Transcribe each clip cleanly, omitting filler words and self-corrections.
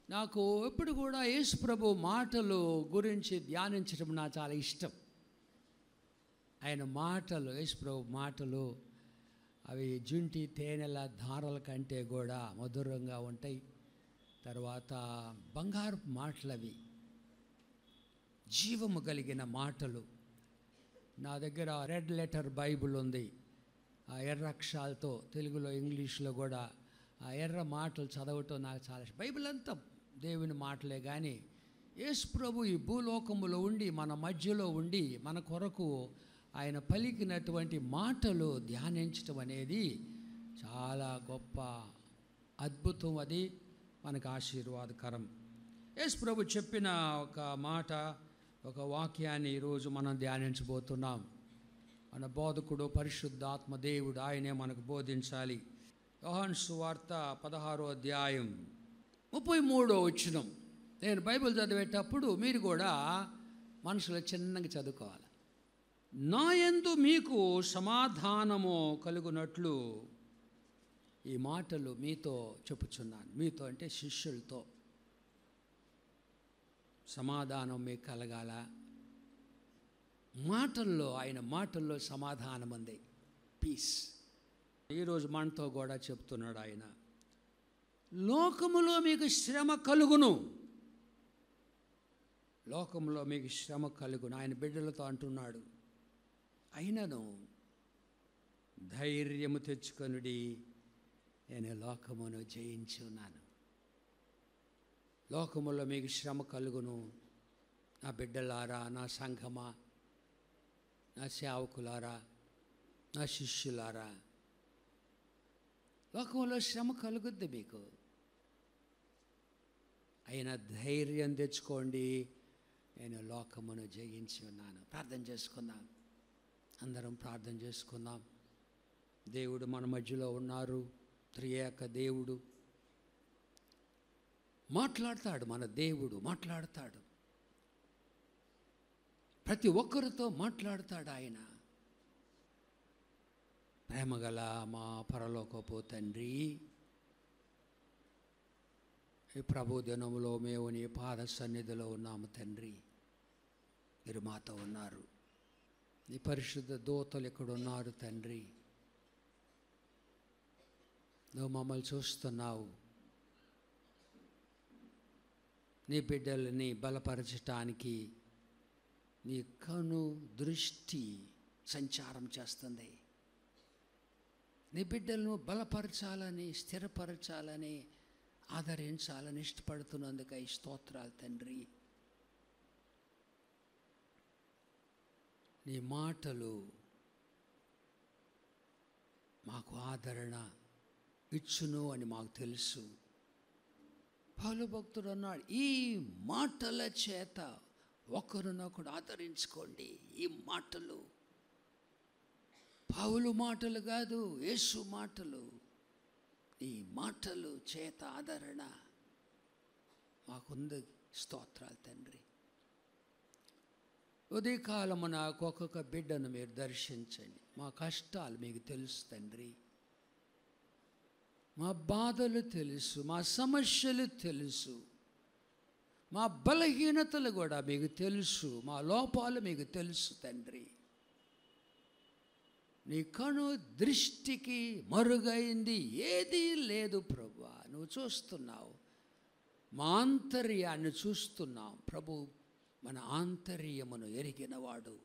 నాకు ఎప్పుడు కూడా యేసు ప్రభు మాటలు గురించి ధ్యానించడం నాకు చాలా ఇష్టం. ఆయన మాటలు, యేసు ప్రభు మాటలు అవి జుంటి తేనెల ధారల కంటే కూడా మధురంగా ఉంటాయి. తర్వాత బంగారపు మాటలు, అవి జీవము కలిగిన మాటలు. నా దగ్గర రెడ్ లెటర్ బైబిల్ ఉంది. ఆ ఎర్ర అక్షరాలతో తెలుగులో ఇంగ్లీష్లో కూడా ఆ ఎర్ర మాటలు చదవటం నాకు చాలా ఇష్టం. బైబిల్ అంతా దేవుని మాటలే, కానీ యేసు ప్రభు ఈ భూలోకములో ఉండి మన మధ్యలో ఉండి మన కొరకు ఆయన పలికినటువంటి మాటలు ధ్యానించటం అనేది చాలా గొప్ప అద్భుతం. అది మనకు ఆశీర్వాదకరం. యేసు ప్రభు చెప్పిన ఒక మాట, ఒక వాక్యాన్ని ఈరోజు మనం ధ్యానించబోతున్నాం. మన బోధకుడు పరిశుద్ధాత్మ దేవుడు, ఆయనే మనకు బోధించాలి. యోహాను సువార్త 16వ అధ్యాయం 33వ వచనం. నేను బైబిల్ చదివేటప్పుడు మీరు కూడా మనసులో చిన్నగా చదువుకోవాలి. నా యందు మీకు సమాధానము కలుగునట్లు ఈ మాటలు మీతో చెప్పుచున్నాను. మీతో అంటే శిష్యులతో. సమాధానం మీకు కలగాల. మాటల్లో, ఆయన మాటల్లో సమాధానం ఉంది, పీస్. ఈరోజు మనతో కూడా చెప్తున్నాడు ఆయన, లోకములో మీకు శ్రమ కలుగును, లోకములో మీకు శ్రమ కలుగును. ఆయన బిడ్డలతో అంటున్నాడు. అయినను ధైర్యము తెచ్చుకొనుడి, నేను లోకమును జయించి ఉన్నాను. లోకములో మీకు శ్రమ కలుగును. నా బిడ్డలారా, నా సంఘమా, నా సేవకులారా, నా శిష్యులారా, లోకంలో శ్రమ కలుగుద్ది మీకు. అయినా ధైర్యం తెచ్చుకోండి, నేను లోకమును జయించి ఉన్నాను. ప్రార్థన చేసుకుందాం. అందరం ప్రార్థన చేసుకుందాం. దేవుడు మన మధ్యలో ఉన్నారు. త్రియేక దేవుడు మాట్లాడతాడు. మన దేవుడు మాట్లాడతాడు. ప్రతి ఒక్కరితో మాట్లాడతాడు ఆయన. ప్రేమగల మా పరలోకపు తండ్రి, ఈ ప్రభు దినములో మేము నీ పాద సన్నిధిలో ఉన్నాము తండ్రి. మీరు మాతో ఉన్నారు. నీ పరిశుద్ధ దూతలు ఇక్కడ ఉన్నారు తండ్రి. నువ్వు మమ్మల్ని చూస్తున్నావు. నీ బిడ్డలని బలపరచటానికి నీ కను దృష్టి సంచారం చేస్తుంది. నీ బిడ్డలను బలపరచాలని, స్థిరపరచాలని, ఆదరించాలని ఇష్టపడుతున్నందుకు ఈ స్తోత్రాలు తండ్రి. నీ మాటలు మాకు ఆదరణ ఇచ్చును అని మాకు తెలుసు. పౌలు భక్తుడు అన్నాడు, ఈ మాటల చేత ఒకరినొకడు ఆదరించుకోండి. ఈ మాటలు పౌలు మాటలు కాదు, యేసు మాటలు. ఈ మాటలు చేత ఆదరణ మాకుంది. స్తోత్రాలు తండ్రి. ఉదయకాలమున ఒక్కొక్క బిడ్డను మీరు దర్శించండి. మా కష్టాలు మీకు తెలుసు తండ్రి. మా బాధలు తెలుసు, మా సమస్యలు తెలుసు, మా బలహీనతలు కూడా మీకు తెలుసు, మా లోపాలు మీకు తెలుసు తండ్రి. నీ కను దృష్టికి మరుగైంది ఏదీ లేదు ప్రభువా. నువ్వు చూస్తున్నావు, మా ఆంతర్యాన్ని చూస్తున్నావు ప్రభు. మన ఆంతర్యమును ఎరిగినవాడు.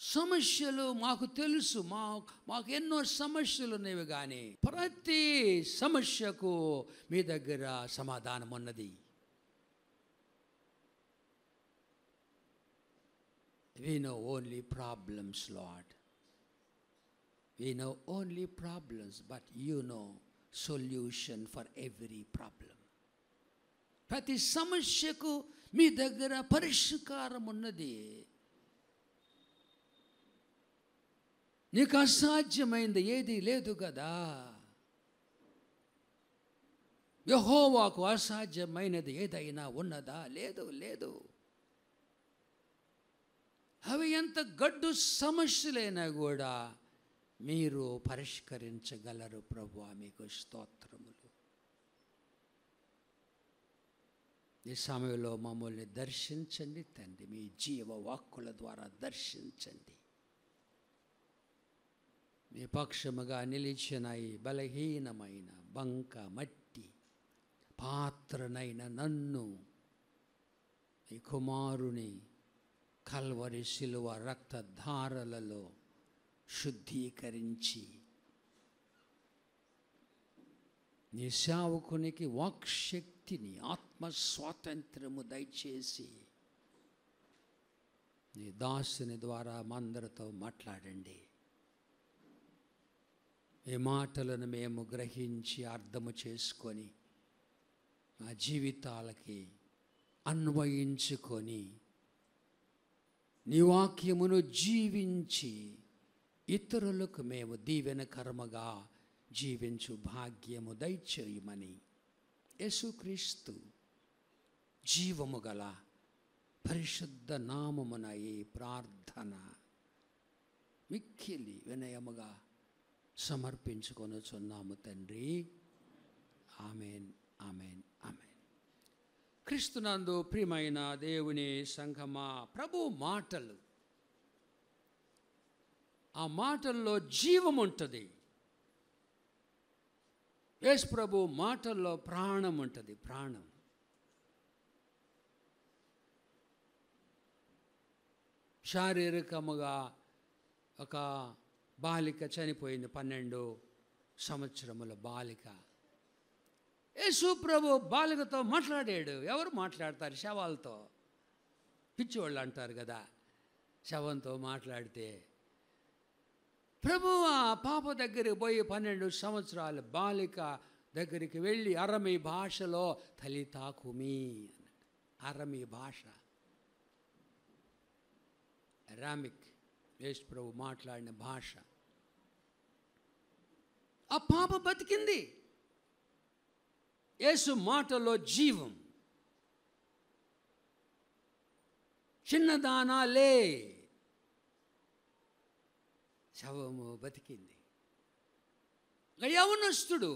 సమస్యలు మాకు తెలుసు, మాకు ఎన్నో సమస్యలు ఉన్నవి, కానీ ప్రతి సమస్యకు మీ దగ్గర సమాధానం ఉన్నది. We know only problems, Lord. We know only problems, but you know solution for every problem. ప్రతి సమస్యకు మీ దగ్గర పరిష్కారం ఉన్నది. నీకు అసాధ్యమైంది ఏది లేదు కదా. యెహోవాకు అసాధ్యమైనది ఏదైనా ఉన్నదా? లేదు, లేదు. అవి ఎంత గడ్డు సమస్యలైనా కూడా మీరు పరిష్కరించగలరు ప్రభువా. మీకు స్తోత్రములు. ఈ సమయంలో మమ్మల్ని దర్శించండి తండ్రి. మీ జీవ వాక్కుల ద్వారా దర్శించండి. మీ పక్షముగా నిలిచిన ఈ బలహీనమైన బంక మట్టి పాత్రనైన నన్ను ఈ కుమారుని కల్వరి శిలువ రక్తధారలలో శుద్ధీకరించి నీ సేవకునికి వాక్శక్తిని, ఆత్మ స్వాతంత్రము దయచేసి నీ దాసుని ద్వారా మందరితో మాట్లాడండి. ఈ మాటలను మేము గ్రహించి అర్థము చేసుకొని మా జీవితాలకి అన్వయించుకొని నీ వాక్యమును జీవించి ఇతరులకు మేము దీవెనకరముగా జీవించు భాగ్యము దయచేయమని యేసుక్రీస్తు జీవము గల పరిశుద్ధ నామమున ఈ ప్రార్థన మిక్కిలి వినయముగా సమర్పించుకొనుచున్నాము తండ్రి. Amen, amen, amen. క్రీస్తునందు ప్రియమైన దేవుని సంఘమా, ప్రభు మాటలు, ఆ మాటల్లో జీవం ఉంటుంది. యేసు ప్రభు మాటల్లో ప్రాణం ఉంటుంది. ప్రాణం. శారీరకముగా ఒక బాలిక చనిపోయింది, 12 సంవత్సరముల బాలిక. యేసు ప్రభు బాలికతో మాట్లాడాడు. ఎవరు మాట్లాడతారు? శవాలతో. పిచ్చివాళ్ళు అంటారు కదా, శవంతో మాట్లాడితే. ప్రభు ఆ పాప దగ్గరికి పోయి 12 సంవత్సరాల బాలిక దగ్గరికి వెళ్ళి అరమీ భాషలో తలితాకుమి అన్నాడు. అరమీ భాష, అరామిక్, యేసు ప్రభు మాట్లాడిన భాష. ఆ పాప బతికింది. యేసు మాటలో జీవం. చిన్నదానా లే, శవము బతికింది. యవనస్తుడు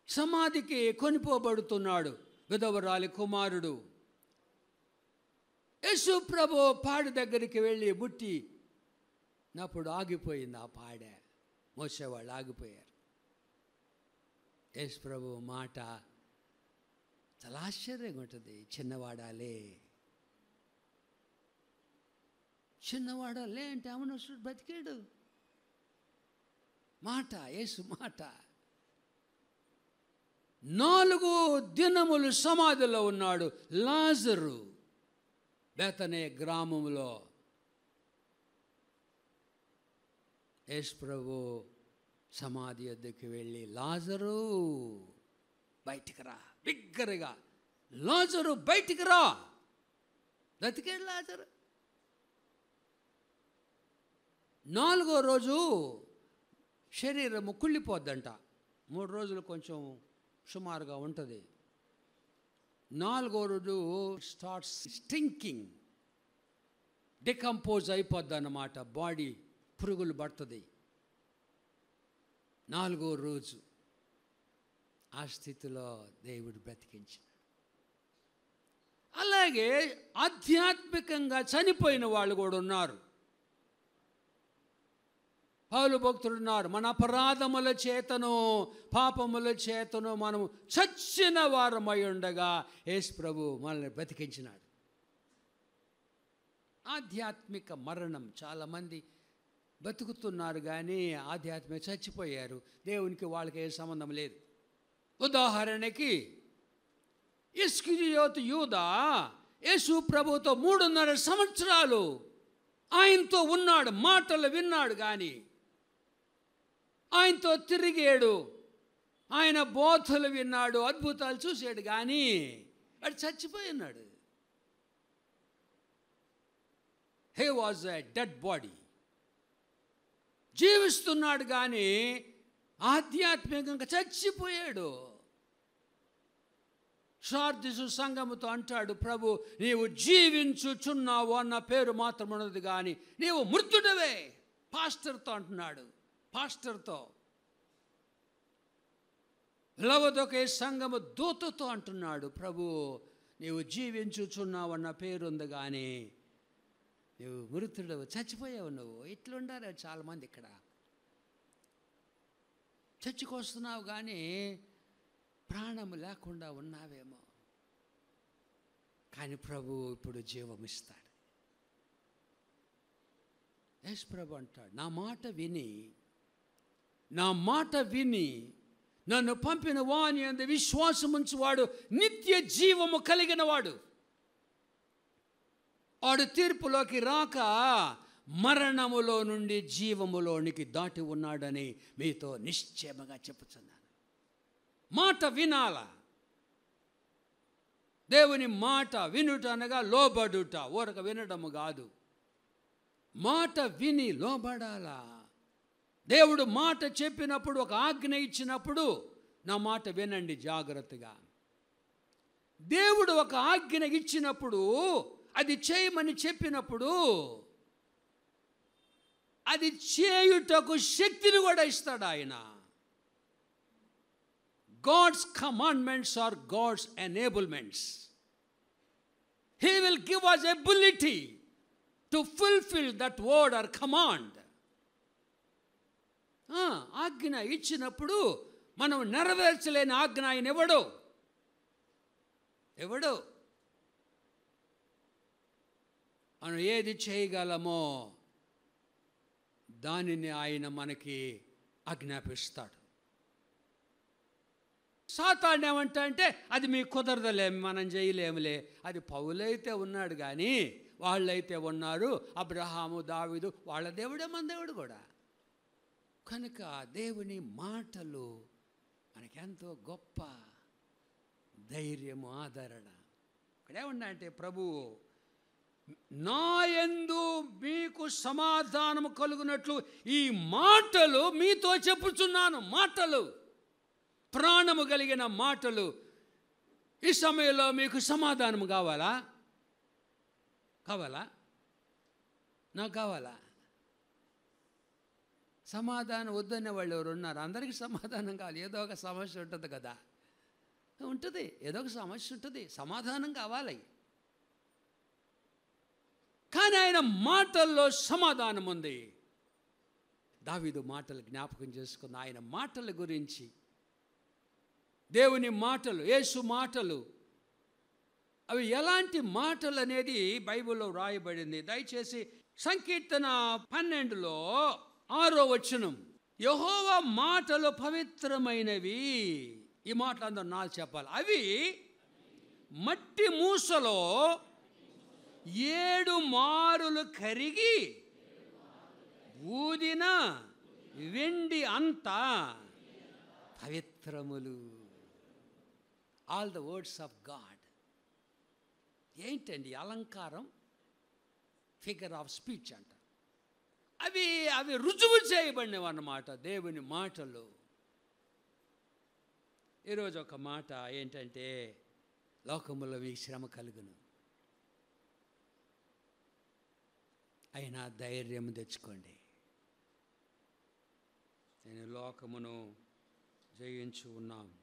సమాధికి కొనిపోబడుతున్నాడు, విధవరాలి కుమారుడు. యేసు ప్రభు పాడి దగ్గరికి వెళ్ళి బుట్టి నప్పుడు ఆగిపోయింది. ఆ పాడె మోసేవాళ్ళు ఆగిపోయారు. యేసు ప్రభు మాట చాలా ఆశ్చర్యంగా ఉంటుంది. చిన్నవాడాలే, చిన్నవాడాలే అంటే అవనస్తుడు బతికాడు. మాట, యేసు మాట. 4 దినములు సమాధిలో ఉన్నాడు లాజరు. బెతనే గ్రామంలో యేసు ప్రభు సమాధి వద్దకు వెళ్ళి, లాజరు బయటికి రా, బిగ్గరగా, లాజరు బయటికి రా. బతికాడు లాజరు. 4వ రోజు శరీరము కుళ్ళిపోద్దంట. 3 రోజులు కొంచెం సుమారుగా ఉంటుంది. 4వ రోజు స్టార్ట్స్ స్టింకింగ్, డికంపోజ్ అయిపోద్ది అన్నమాట. బాడీ పురుగులు పడుతుంది. 4వ రోజు ఆ స్థితిలో దేవుడు బ్రతికించాడు. అలాగే ఆధ్యాత్మికంగా చనిపోయిన వాళ్ళు కూడా ఉన్నారు. పౌలు భక్తుడు ఉన్నారు, మన అపరాధముల చేతను పాపముల చేతను మనము చచ్చిన వారమై ఉండగా యేసు ప్రభు మనల్ని బ్రతికించినాడు. ఆధ్యాత్మిక మరణం. చాలామంది బతుకుతున్నారు కానీ ఆధ్యాత్మిక చచ్చిపోయారు. దేవునికి వాళ్ళకి ఏ సంబంధం లేదు. ఉదాహరణకి ఇస్కరియోతు యూదా యేసు ప్రభుతో 3.5 సంవత్సరాలు ఆయనతో ఉన్నాడు, మాటలు విన్నాడు, కానీ ఆయనతో తిరిగాడు, ఆయన బోధలు విన్నాడు, అద్భుతాలు చూశాడు, కానీ వాడు చచ్చిపోయినాడు. He was a dead body. జీవిస్తున్నాడు కానీ ఆధ్యాత్మికంగా చచ్చిపోయాడు. సార్దిసు సంఘముతో అంటాడు ప్రభు, నీవు జీవించుచున్నావు అన్న పేరు మాత్రం ఉన్నది కానీ నీవు మృతుడవే. పాస్టర్తో అంటున్నాడు, పాస్టర్తో. లవదొకే సంఘము దూతతో అంటున్నాడు ప్రభు, నీవు జీవించుచున్నావన్న పేరుంది, కానీ నువ్వు మృతుడు, చచ్చిపోయావు. నువ్వు ఇట్లుండారు చాలామంది ఇక్కడ. చర్చికి వస్తున్నావు కానీ ప్రాణము లేకుండా ఉన్నావేమో. కానీ ప్రభు ఇప్పుడు జీవం ఇస్తాడు. యేసు ప్రభు అంటాడు, నా మాట విని నన్ను పంపిన వాని యందు విశ్వాసముంచువాడు నిత్య జీవము కలిగిన వాడు. వాడు తీర్పులోకి రాక మరణములో నుండి జీవములోనికి దాటి ఉన్నాడని మీతో నిశ్చయముగా చెప్పుచున్నాను. మాట వినాల. దేవుని మాట వినుట అనగా లోబడుట, ఊరక వినడము కాదు. మాట విని లోబడాలా. దేవుడు మాట చెప్పినప్పుడు, ఒక ఆజ్ఞ ఇచ్చినప్పుడు నా మాట వినండి జాగ్రత్తగా. దేవుడు ఒక ఆజ్ఞ ఇచ్చినప్పుడు, అది చేయమని చెప్పినప్పుడు, అది చేయుటకు శక్తిని కూడా ఇస్తాడు ఆయన. God's commandments are God's enablements. He will give us ability to fulfill that word or command. ఆజ్ఞ ఇచ్చినప్పుడు మనం నెరవేర్చలేని ఆజ్ఞ ఆయన ఎవడు మనం ఏది చేయగలమో దానిని ఆయన మనకి ఆజ్ఞాపిస్తాడు. సాతాను ఏమంటే అది మీకు కుదరదులే, మనం చేయలేములే. అది పౌలైతే ఉన్నాడు కానీ వాళ్ళైతే ఉన్నారు, అబ్రహాము, దావీదు, వాళ్ళ దేవుడే మన దేవుడు కూడా. కనుక దేవుని మాటలు మనకెంతో గొప్ప ధైర్యము, ఆదరణ. ఇక్కడేమన్నా అంటే ప్రభువు, నా యందు మీకు సమాధానము కలుగునట్లు ఈ మాటలు మీతో చెప్పుచున్నాను. మాటలు, ప్రాణము కలిగిన మాటలు. ఈ సమయంలో మీకు సమాధానము కావాలా? నాకు కావాలా? సమాధానం వద్దనే వాళ్ళు ఎవరు ఉన్నారు? అందరికీ సమాధానం కావాలి. ఏదో ఒక సమస్య ఉంటుంది కదా, ఉంటుంది, ఏదో ఒక సమస్య ఉంటుంది, సమాధానం కావాలి. కానీ ఆయన మాటల్లో సమాధానం ఉంది. దావీదు మాటలు జ్ఞాపకం చేసుకున్న ఆయన మాటల గురించి, దేవుని మాటలు, యేసు మాటలు, అవి ఎలాంటి మాటలు అనేది బైబిల్లో రాయబడింది. దయచేసి సంకీర్తన 12లో 6వ వచనం, యెహోవా మాటలు పవిత్రమైనవి. ఈ మాటలు అందరూ నాకు చెప్పాలి. అవి మట్టి మూసలో 7 మారులు కరిగి ఊదిన వెండి అంతా పవిత్రములు. All the words of God. ఏంటండి అలంకారం? ఫిగర్ ఆఫ్ స్పీచ్ అంట. అవి రుజువు చేయబడినవి అన్నమాట దేవుని మాటలు. ఈరోజు ఒక మాట ఏంటంటే, లోకములో మీ శ్రమ కలుగును, అయినా ధైర్యం తెచ్చుకోండి, నేను లోకమును జయించి ఉన్నాను.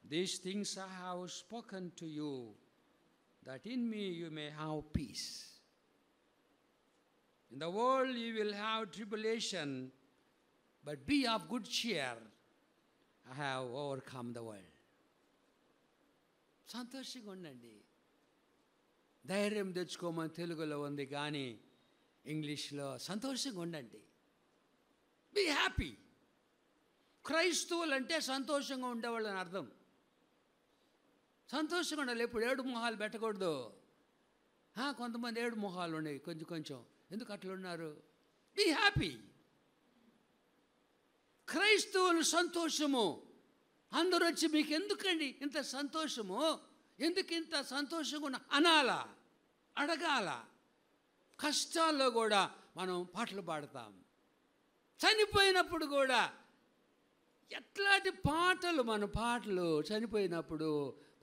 These things I have spoken to you, that in me you may have peace. In the world you will have tribulation, but be of good cheer. I have overcome the world. సంతోషంగా ఉండండి. ధైర్యం తెచ్చుకోమని తెలుగులో ఉంది, కానీ ఇంగ్లీష్లో సంతోషంగా ఉండండి. Be happy. క్రైస్తవులు అంటే సంతోషంగా ఉండేవాళ్ళని అర్థం. సంతోషంగా ఉండాలి. ఎప్పుడు ఏడు మొహాలు పెట్టకూడదు. కొంతమంది ఏడు మొహాలు ఉన్నాయి, కొంచెం. ఎందుకు అట్లా ఉన్నారు? Be happy. క్రైస్తవులు సంతోషము. అందరూ వచ్చి మీకు ఎందుకండి ఇంత సంతోషము, ఎందుకు ఇంత సంతోషంగా ఉన్న అనాలా, అడగాల. కష్టాల్లో కూడా మనం పాటలు పాడతాం. చనిపోయినప్పుడు కూడా ఎట్లాంటి పాటలు, మన పాటలు చనిపోయినప్పుడు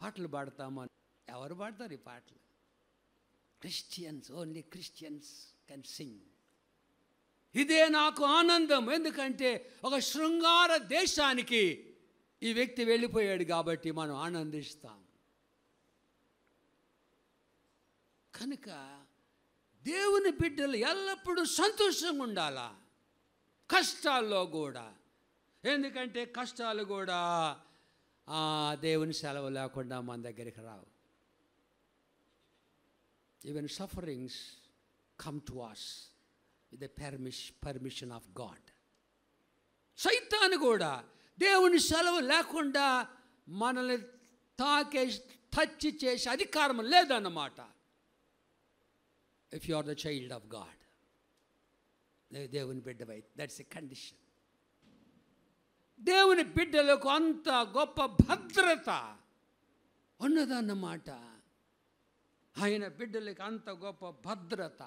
పాటలు పాడతాము. ఎవరు పాడతారు ఈ పాటలు? Christians, only Christians can sing. ఇదే నాకు ఆనందం. ఎందుకంటే ఒక శృంగార దేశానికి ఈ వ్యక్తి వెళ్ళిపోయాడు కాబట్టి మనం ఆనందిస్తాం. కనుక దేవుని బిడ్డలు ఎల్లప్పుడూ సంతోషంగా ఉండాలా, కష్టాల్లో కూడా. ఎందుకంటే కష్టాలు కూడా దేవుని సెలవు లేకుండా మన దగ్గరికి రావు. Even sufferings come to us with the permission of God. సైతాను కూడా దేవుని సెలవు లేకుండా మనల్ని టచ్ చేసే అధికారం లేదన్నమాట. If you are the child of God, దేవుని బిడ్డవై, దట్స్ ఎ కండిషన్. దేవుని బిడ్డలకు అంత గొప్ప భద్రత ఉన్నదన్నమాట. ఆయన బిడ్డలకు అంత గొప్ప భద్రత.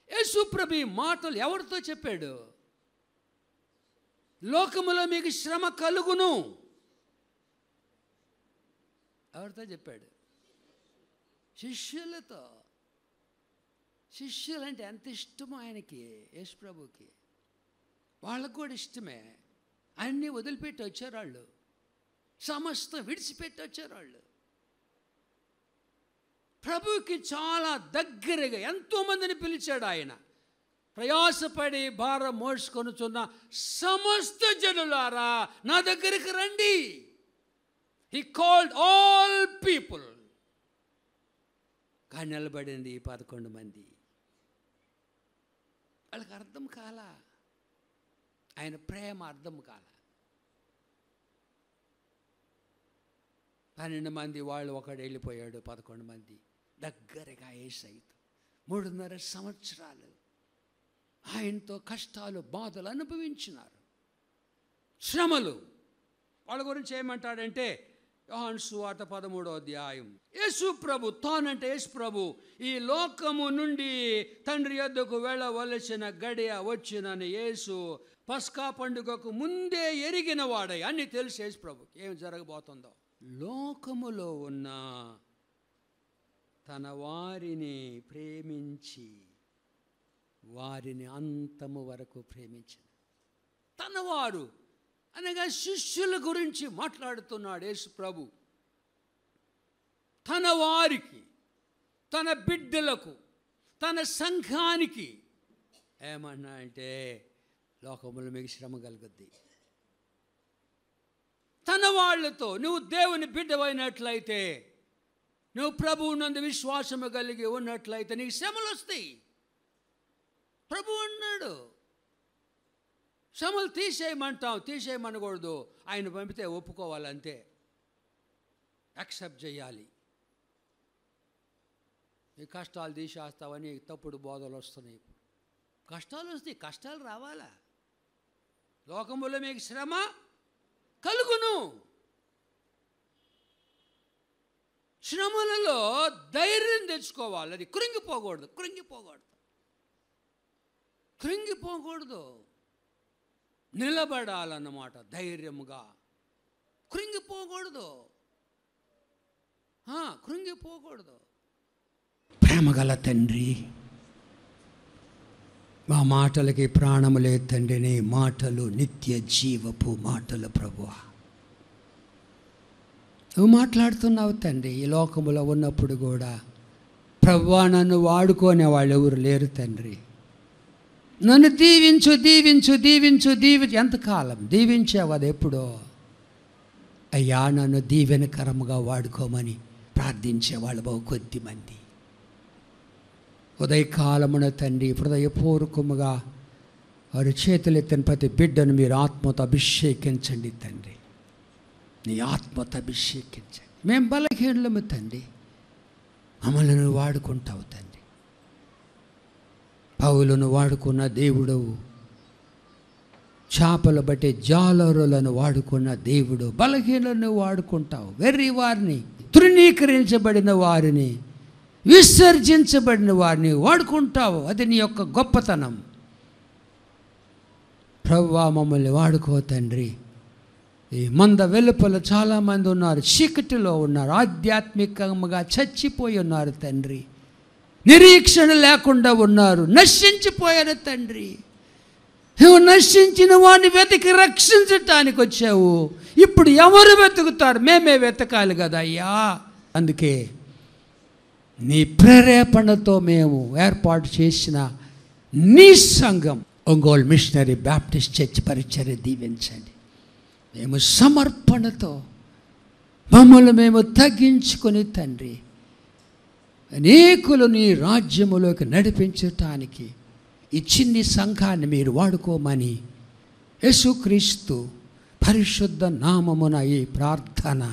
యేసు ప్రభు మాటలు ఎవరితో చెప్పాడు? లోకములో మీకు శ్రమ కలుగును. ఎవరితో చెప్పాడు? శిష్యులతో. శిష్యులంటే ఎంత ఇష్టమో ఆయనకి, యేసు ప్రభుకి. వాళ్ళకు కూడా ఇష్టమే. అన్నీ వదిలిపెట్టి వచ్చారు వాళ్ళు, సమస్తం విడిచిపెట్టి వచ్చారు వాళ్ళు. ప్రభుకి చాలా దగ్గరగా ఎంతోమందిని పిలిచాడు ఆయన. ప్రయాసపడి భారం మోసుకొనుచున్న సమస్త జనులారా నా దగ్గరికి రండి. He called all people. కానీ నిలబడింది 11 మంది. వాళ్ళకి అర్థం కాలా, ఆయన ప్రేమ అర్థం కాల. 12 మంది వాళ్ళు, ఒకడు వెళ్ళిపోయాడు. 11 మంది దగ్గరగా యేసయ్యతో 3.5 సంవత్సరాలు ఆయనతో కష్టాలు బాధలు అనుభవించినారు, శ్రమలు. వాళ్ళ గురించి ఏమంటాడంటే యోహాను సువార్త 13వ అధ్యాయం, యేసు ప్రభు తానంటే యేసు ప్రభు ఈ లోకము నుండి తండ్రి యొద్దకు వెళ్ళవలసిన గడియ వచ్చినని యేసు పస్కా పండుగకు ముందే ఎరిగిన వాడై, అన్నీ తెలుసు యేసు ప్రభుకి ఏం జరగబోతుందో. లోకములో ఉన్న తన వారిని ప్రేమించి వారిని అంతము వరకు ప్రేమించిన తన వారు అనగా శిష్యుల గురించి మాట్లాడుతున్నాడు యేసు ప్రభు. తన వారికి, తన బిడ్డలకు, తన సంఘానికి ఏమన్నా అంటే లోకములో మీకు శ్రమ కలుగుద్ది. తన వాళ్ళతో నువ్వు దేవుని బిడ్డవైనట్లయితే, నువ్వు ప్రభువు నందు విశ్వాసము కలిగి ఉన్నట్లయితే నీకు శ్రమలు వస్తాయి. ప్రభు అన్నాడు, శ్రమలు తీసేయమంటావు, తీసేయమనకూడదు. ఆయన పంపితే ఒప్పుకోవాలంతే, యాక్సెప్ట్ చేయాలి. ఈ కష్టాలు తీసేస్తావని తప్పుడు బోధలు వస్తున్నాయి. కష్టాలు వస్తాయి, కష్టాలు రావాలా. లోకములో మీకు శ్రమ కలుగును. శ్రమలలో ధైర్యం తెచ్చుకోవాలి. అది కృంగిపోకూడదు, కృంగిపోకూడదు, నిలబడాలన్నమాట ధైర్యముగా. కృంగిపోకూడదు. ప్రేమగల తండ్రి, మా మాటలకి ప్రాణము లేదు తండ్రి. నీ మాటలు నిత్య జీవపు మాటలు ప్రభువా. నువ్వు మాట్లాడుతున్నావు తండ్రి. ఈ లోకములో ఉన్నప్పుడు కూడా ప్రభువా నన్ను వాడుకునే వాళ్ళు ఎవరు లేరు తండ్రి. నన్ను దీవించు దీవించు దీవించు దీవించు. ఎంతకాలం దీవించావు? అది ఎప్పుడో. అయ్యా నన్ను దీవెనకరముగా వాడుకోమని ప్రార్థించేవాళ్ళు బహు కొద్దిమంది. ఉదయకాలమున తండ్రి హృదయపూర్వకముగా వారి చేతులెత్తిన ప్రతి బిడ్డను మీరు ఆత్మతో అభిషేకించండి తండ్రి. నీ ఆత్మతో అభిషేకించండి. మేము బలహీనులము తండ్రి, మమ్మల్ని నువ్వు వాడుకుంటావు తండ్రి. పౌలును వాడుకున్న దేవుడవు, చేపలు బట్టి జాలరులను వాడుకున్న దేవుడు, బలహీనులను వాడుకుంటావు. వెర్రి వారిని, తృణీకరించబడిన వారిని, విసర్జించబడిన వారిని వాడుకుంటావు. అది నీ యొక్క గొప్పతనం. ప్రభువా మమ్మల్ని వాడుకో తండ్రి. ఈ మంద వెలుపల చాలామంది ఉన్నారు, చీకటిలో ఉన్నారు, ఆధ్యాత్మికంగా చచ్చిపోయి ఉన్నారు తండ్రి. నిరీక్షణ లేకుండా ఉన్నారు, నశించిపోయారు తండ్రి. నువ్వు నశించిన వాడిని వెతికి రక్షించటానికి వచ్చావు. ఇప్పుడు ఎవరు వెతుకుతారు? మేమే వెతకాలి కదా అయ్యా. అందుకే నీ ప్రేరేపణతో మేము ఏర్పాటు చేసిన నీ సంఘం ఒంగోలు మిషనరీ బ్యాప్టిస్ట్ చర్చ్ పరిచర్య దీవించండి. మేము సమర్పణతో మమ్మల్ని మేము తగ్గించుకొని తండ్రి అనేకులు నీ రాజ్యములోకి నడిపించటానికి ఈ చిన్ని సంఘాన్ని మీరు వాడుకోమని యేసుక్రీస్తు పరిశుద్ధ నామమున ఈ ప్రార్థన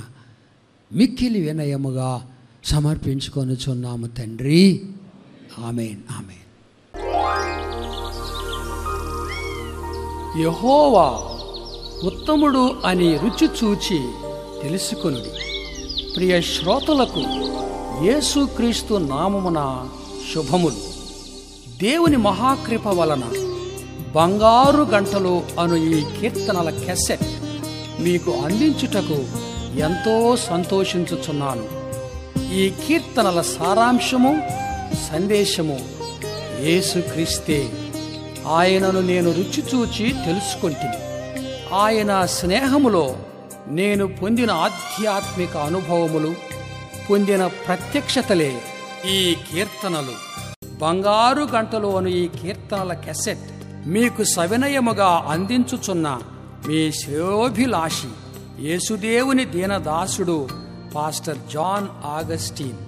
మిక్కిలి వినయముగా సమర్పించుకొనుచున్నాము తండ్రి. ఆమేన్, ఆమేన్. యెహోవా ఉత్తముడు అని రుచి చూచి తెలుసుకొనుడి. ప్రియ శ్రోతలకు యేసుక్రీస్తు నామమున శుభములు. దేవుని మహాకృప వలన బంగారు గంటలు అను ఈ కీర్తనల క్యాసెట్ మీకు అందించుటకు ఎంతో సంతోషించుచున్నాను. ఈ కీర్తనల సారాంశము సందేశము యేసుక్రీస్తే. ఆయనను నేను రుచి చూచి తెలుసుకొంటిని. ఆయన స్నేహములో నేను పొందిన ఆధ్యాత్మిక అనుభవములు, పొందిన ప్రత్యక్షతలే ఈ కీర్తనలు. బంగారు గంటలు అను ఈ కీర్తనల క్యాసెట్ మీకు సవినయముగా అందించుచున్న మీ శ్రేయోభిలాషి యేసుదేవుని దీనదాసుడు పాస్టర్ జాన్ ఆగస్టీన్.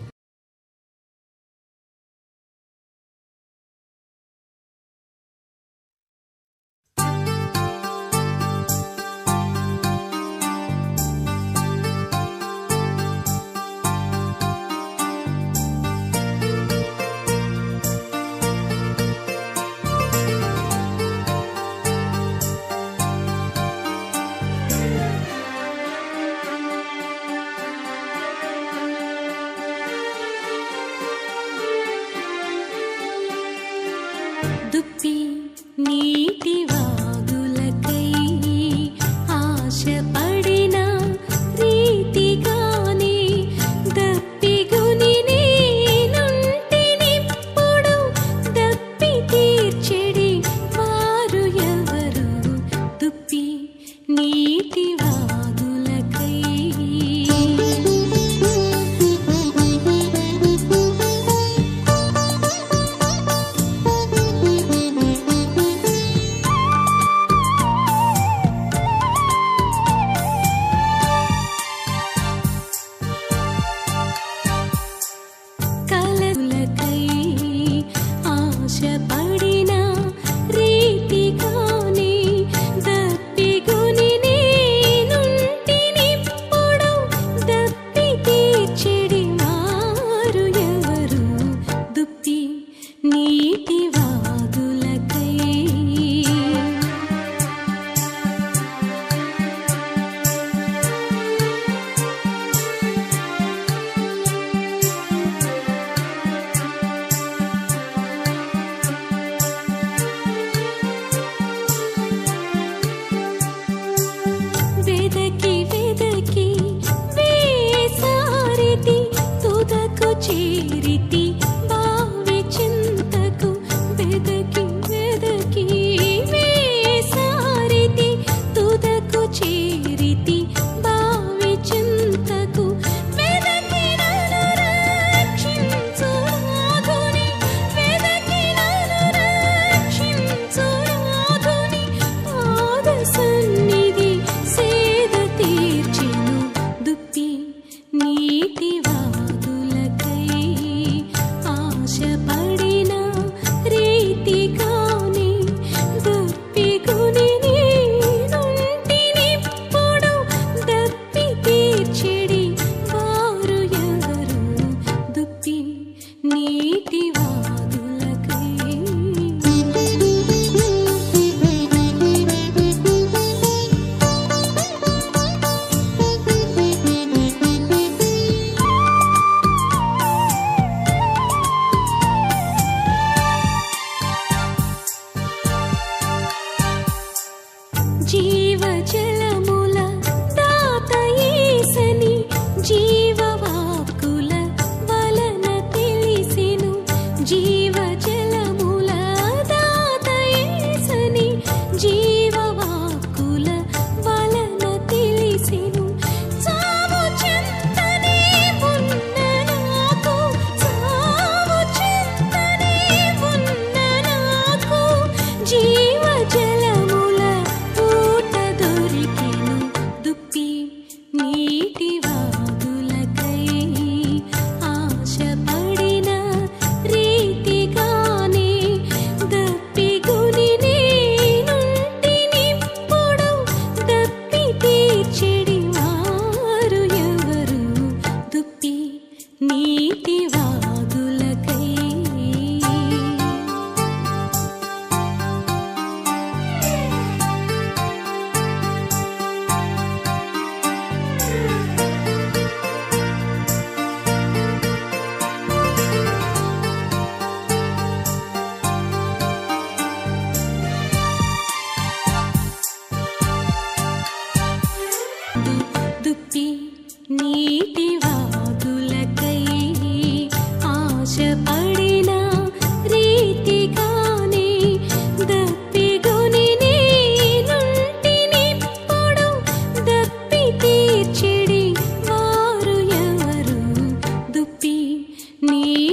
దుప్పి నీటి వాగులకై ఆశపడిన రీతిగానే దప్పిగుని నేనుంటినిప్పుడు దప్పి తీర్చెడి వారు ఎవరు? దుప్పి నీటి వాగులకై ఆశపడిన రీతిగానే దప్పిగుని నేనుంటినిప్పుడు దప్పి తీర్చెడి వారు ఎవరు? దుప్పి నీటి వాగులకై వెదకి వెదకి వేసారితి తుదకు చేరితి బావి చింతకు. వెదకి వెదకి వేసారితి తుదకు చేరితి బావి చింతకు. వెదకి నన్ను రక్షించు నాథుని, వెదకి నన్ను రక్షించు నాథుని పాద సన్నిధి సేద తీర్చెను. దుప్పి నీటి వాగులకై ఆశపడిన రీతిగానే దప్పిగుని నేనుంటినిప్పుడు దప్పి తీర్చెడి వారు ఎవరు? దుప్పి నీటి వాగులకై జీవజలముల దాత యేసని జీవవాక్కుల వలన తెలిసెను. జీవజలముల దాత యేసని జీవవాక్కుల వలన తెలిసెను. చావు చెంతనే ఉన్న నాకు నీ